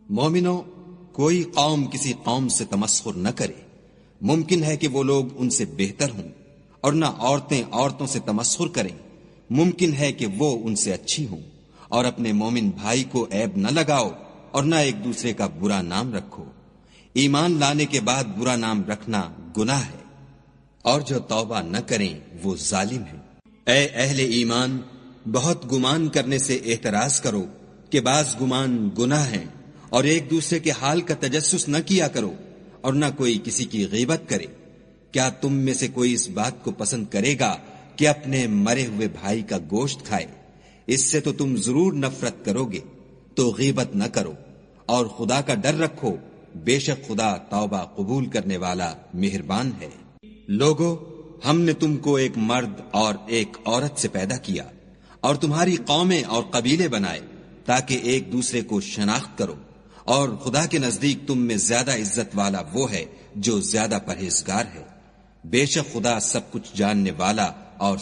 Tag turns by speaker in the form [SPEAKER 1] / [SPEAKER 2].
[SPEAKER 1] مومنوں، کوئی قوم کسی قوم سے تمسخر نہ کرے، ممکن ہے کہ وہ لوگ ان سے بہتر ہوں، اور نہ عورتیں عورتوں سے تمسخر کریں، ممکن ہے کہ وہ ان سے اچھی ہوں، اور اپنے مومن بھائی کو عیب نہ لگاؤ اور نہ ایک دوسرے کا برا نام رکھو۔ ایمان لانے کے بعد برا نام رکھنا گناہ ہے، اور جو توبہ نہ کریں وہ ظالم ہیں۔ اے اہل ایمان، بہت گمان کرنے سے احتراز کرو کہ بعض گمان گناہ ہیں، اور ایک دوسرے کے حال کا تجسس نہ کیا کرو، اور نہ کوئی کسی کی غیبت کرے۔ کیا تم میں سے کوئی اس بات کو پسند کرے گا کہ اپنے مرے ہوئے بھائی کا گوشت کھائے؟ اس سے تو تم ضرور نفرت کرو گے، تو غیبت نہ کرو، اور خدا کا ڈر رکھو، بے شک خدا توبہ قبول کرنے والا مہربان ہے۔ لوگو، ہم نے تم کو ایک مرد اور ایک عورت سے پیدا کیا، اور تمہاری قومیں اور قبیلے بنائے تاکہ ایک دوسرے کو شناخت کرو، اور خدا کے نزدیک تم میں زیادہ عزت والا وہ ہے جو زیادہ پرہیزگار ہے۔ بے شک خدا سب کچھ جاننے والا اور